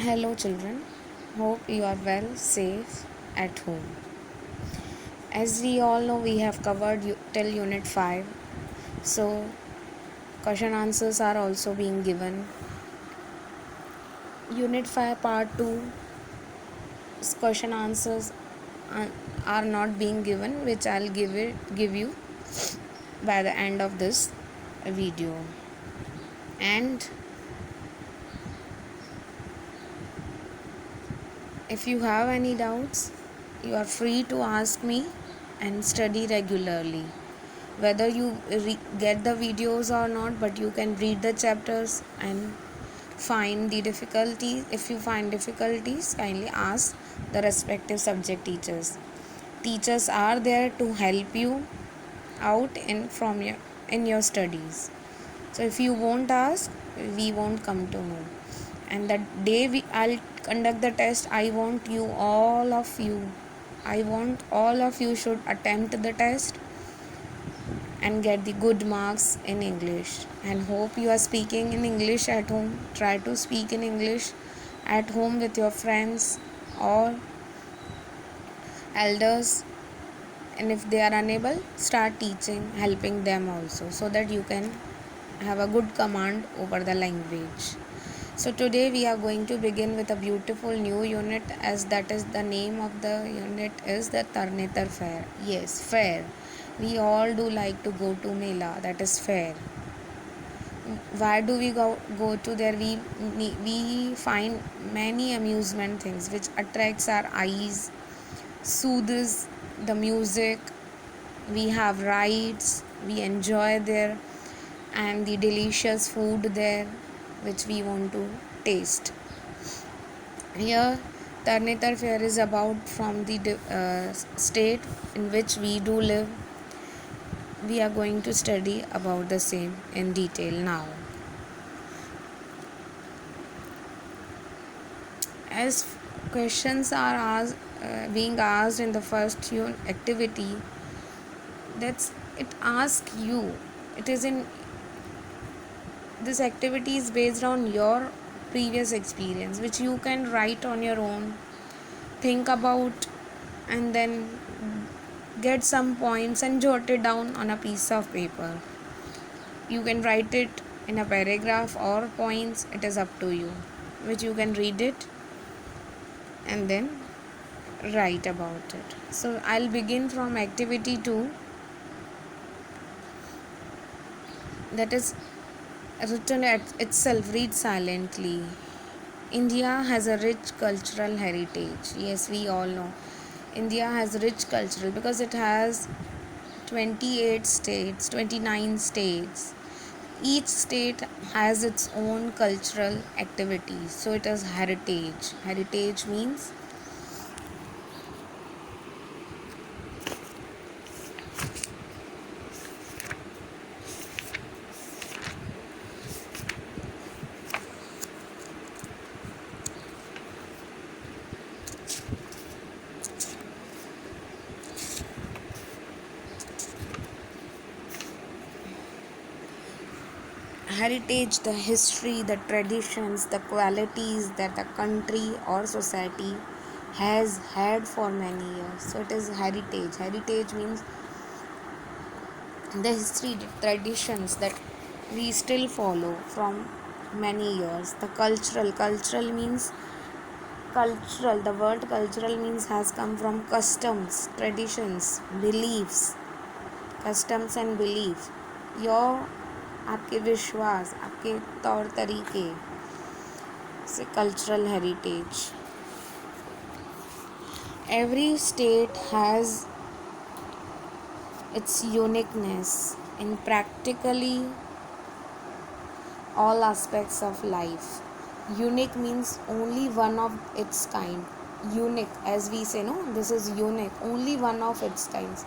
Hello, children. Hope you are well, safe at home. As we all know, we have covered till Unit 5. So, question answers are also being given. Unit 5, Part 2, question answers are not being given, which I'll give you by the end of this video. And if you have any doubts, you are free to ask me and study regularly. Whether you get the videos or not, but you can read the chapters and find the difficulties. If you find difficulties, kindly ask the respective subject teachers are there to help you out in your studies. So if you won't ask, we won't come to know. And the day I'll conduct the test, I want all of you should attempt the test and get the good marks in English. And hope you are speaking in English at home. Try to speak in English at home with your friends or elders. And if they are unable, start teaching, helping them also, so that you can have a good command over the language. So today we are going to begin with a beautiful new unit, as that is the name of the unit is the Tarnetar Fair. Yes, fair. We all do like to go to Mela, that is fair. Why do we go to there? We find many amusement things which attracts our eyes, soothes the music. We have rides, we enjoy there, and the delicious food there which we want to taste. Here, Tarnetar Fair is about from the state in which we do live. We are going to study about the same in detail now. As questions are being asked in the first activity, that's it asks you. It is in this activity is based on your previous experience, which you can write on your own, think about, and then get some points and jot it down on a piece of paper. You can write it in a paragraph or points, it is up to you, which you can read it and then write about it. So I'll begin from activity 2, that is written at itself. Read silently. India has a rich cultural heritage. Yes, we all know. India has rich cultural because it has 28 states, 29 states. Each state has its own cultural activities. So it is heritage. Heritage means heritage, the history, the traditions, the qualities that a country or society has had for many years. So it is heritage. Heritage means the history, the traditions that we still follow from many years. The cultural means cultural. The word cultural means has come from customs, traditions, beliefs, customs and belief. Your आपके विश्वास, आपके तौर तरीके से cultural heritage. Every state has its uniqueness in practically all aspects of life. Unique means only one of its kind. Unique, as we say, no, this is unique, only one of its kinds.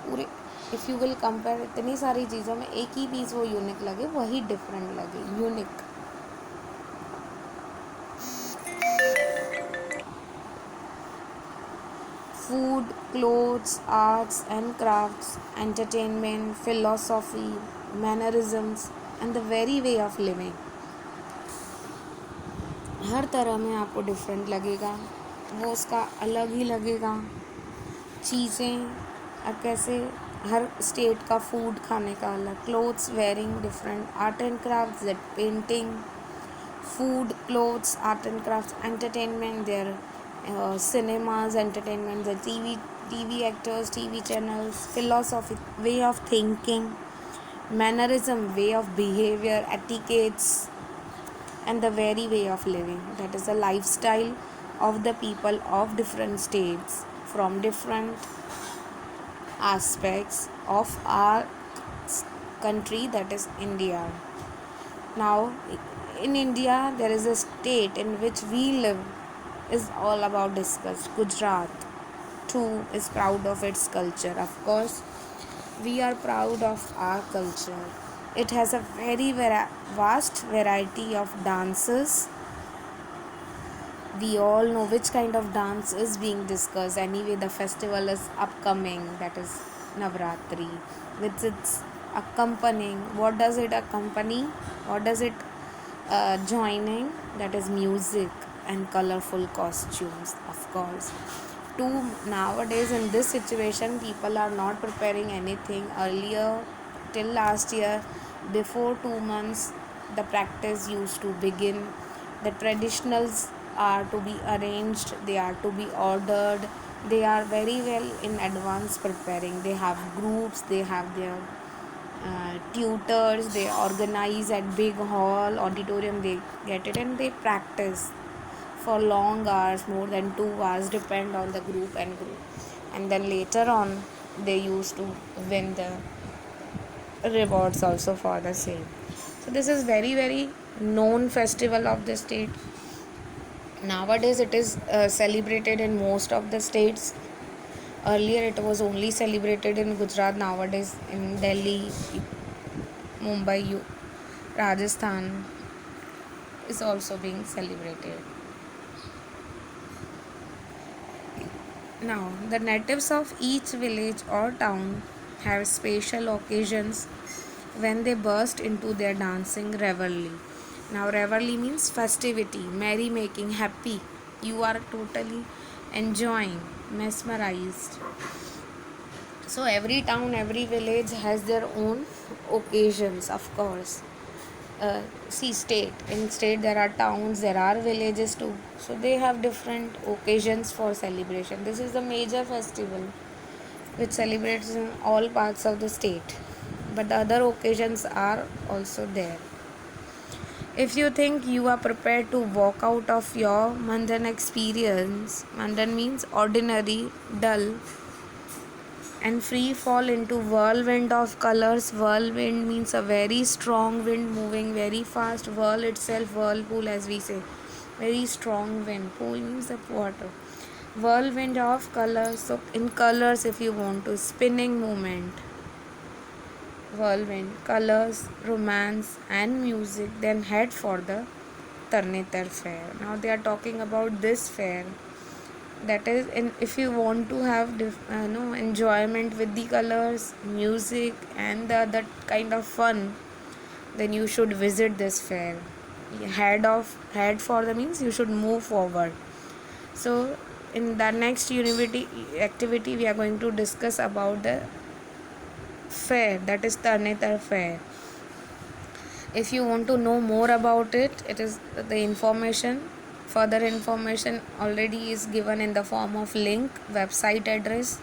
पूरे if you will compare इतनी सारी चीज़ों में एक ही piece वो unique लगे, वही different लगे. Unique. Food, clothes, arts and crafts, entertainment, philosophy, mannerisms, and the very way of living हर तरह में आपको डिफरेंट लगेगा, वो उसका अलग ही लगेगा। चीज़ें कैसे हर स्टेट का फूड खाने का अलग, clothes wearing different, art and craft that painting, food, clothes, art and crafts, entertainment, their cinemas, entertainment, the TV actors, TV channels, philosophy, way of thinking, mannerism, way of behavior, etiquettes, and the very way of living. That is the lifestyle of the people of different states from different aspects of our country, that is India. Now, in India, there is a state in which we live is all about discussed. Gujarat too is proud of its culture. Of course, we are proud of our culture. It has a very vast variety of dances. We all know which kind of dance is being discussed. Anyway, the festival is upcoming, that is Navratri, with its accompanying. What does it accompany? What does it joining? That is music and colorful costumes, of course. Too, nowadays in this situation, people are not preparing anything. Earlier, till last year, before 2 months, the practice used to begin. The traditionals are to be arranged, they are to be ordered, they are very well in advance preparing. They have groups, they have their tutors, they organize at big hall auditorium, they get it and they practice for long hours, more than 2 hours, depend on the group, and then later on they used to win the rewards also for the same. So this is very known festival of the state. Nowadays it is celebrated in most of the states. Earlier it was only celebrated in Gujarat. Nowadays in Delhi, Mumbai, Rajasthan is also being celebrated. Now, the natives of each village or town have special occasions when they burst into their dancing revelry. Now, revelry means festivity, merry making, happy. You are totally enjoying, mesmerized. So, every town, every village has their own occasions, of course. See, in state there are towns, there are villages too, so they have different occasions for celebration. This is the major festival which celebrates in all parts of the state, but the other occasions are also there. If you think you are prepared to walk out of your mundane experience, mundane means ordinary, dull, and free fall into whirlwind of colors. Whirlwind means a very strong wind moving very fast. Whirl itself, whirlpool as we say, very strong wind. Pool means the water. Whirlwind of colors. So in colors, if you want to, spinning movement, whirlwind, colors, romance and music, then head for the Tarnetar fair. Now they are talking about this fair, that is, and if you want to have enjoyment with the colors, music and the other kind of fun, then you should visit this fair. Head for the means you should move forward. So in the next university activity we are going to discuss about the fair, that is Tarnetar fair. If you want to know more about it, it is the information, further information already is given in the form of link, website address,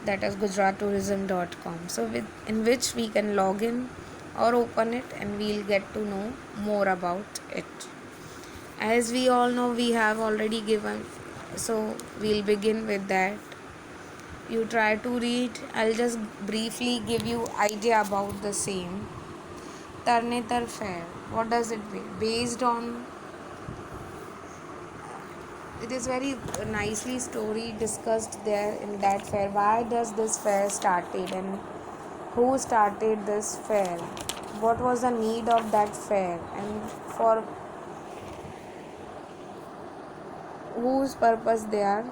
that is gujarattourism.com, so in which we can log in or open it and we'll get to know more about it. As we all know, we have already given, so we'll begin with that. You try to read, I'll just briefly give you idea about the same. Tarnetar fair, what does it mean? Based on, it is very nicely story discussed there in that fair. Why does this fair started and who started this fair? What was the need of that fair and for whose purpose they are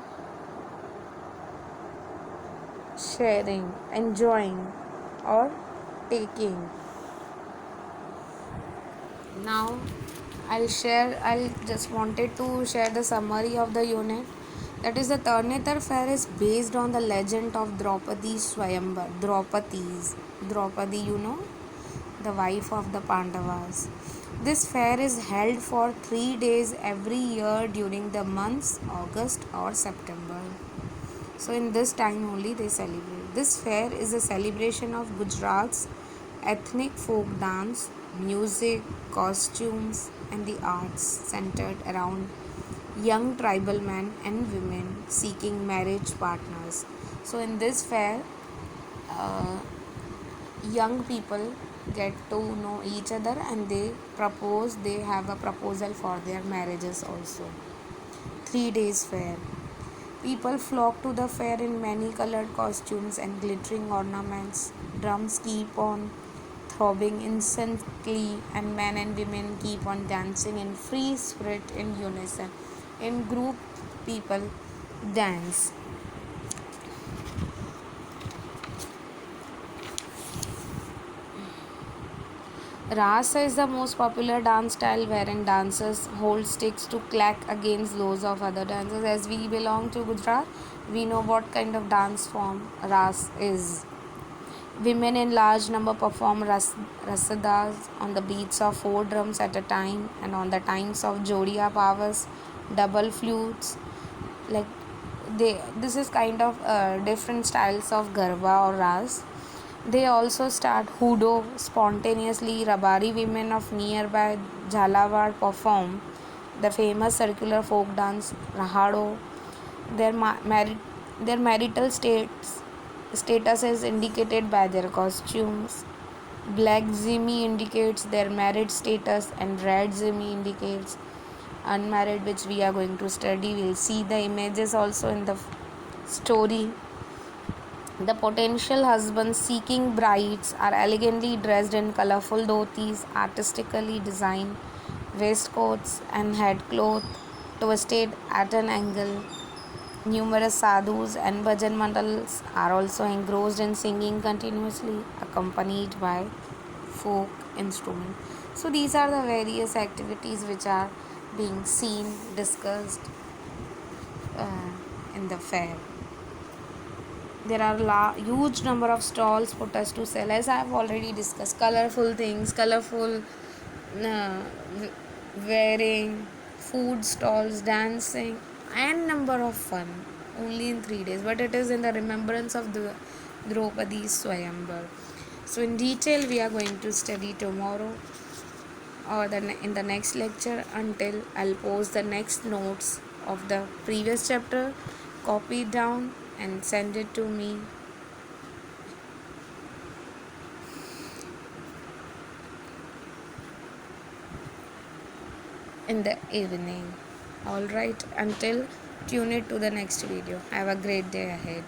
sharing, enjoying or taking. Now I'll just wanted to share the summary of the unit. That is, the Tarnetar fair is based on the legend of Draupadi Swayamvar. Draupadi, the wife of the Pandavas. This fair is held for 3 days every year during the months August or September. So in this time only they celebrate. This fair is a celebration of Gujarat's ethnic folk dance, music, costumes, and the arts centered around young tribal men and women seeking marriage partners. So in this fair, uh, young people get to know each other and they have a proposal for their marriages also. 3 days fair. People flock to the fair in many colored costumes and glittering ornaments. Drums keep on throbbing incessantly, and men and women keep on dancing in free spirit in unison. In group, people dance. Rasa is the most popular dance style wherein dancers hold sticks to clack against those of other dancers. As we belong to Gujarat, we know what kind of dance form Ras is. Women in large number perform rasadas on the beats of 4 drums at a time, and on the times of jodia powers, double flutes. Like this is kind of different styles of garba or ras. They also start hudo spontaneously. Rabari women of nearby Jhalawad perform the famous circular folk dance Rahado. Their their marital status is indicated by their costumes. Black zimi indicates their married status, and red zimi indicates unmarried, which we are going to study. We'll see the images also in the story. The potential husbands seeking brides are elegantly dressed in colorful dhotis, artistically designed waistcoats, and headcloth twisted at an angle. Numerous sadhus and bhajan mandals are also engrossed in singing continuously, accompanied by folk instruments. So these are the various activities which are being seen, discussed in the fair. There are huge number of stalls put us to sell, as I have already discussed. Colorful things, colorful uh, wearing, food stalls, dancing, and number of fun. Only in 3 days, but it is in the remembrance of the Draupadi Swayamvar. So in detail we are going to study tomorrow or in the next lecture. Until I'll post the next notes of the previous chapter, copy it down and send it to me in the evening. Alright, until tune it to the next video. Have a great day ahead.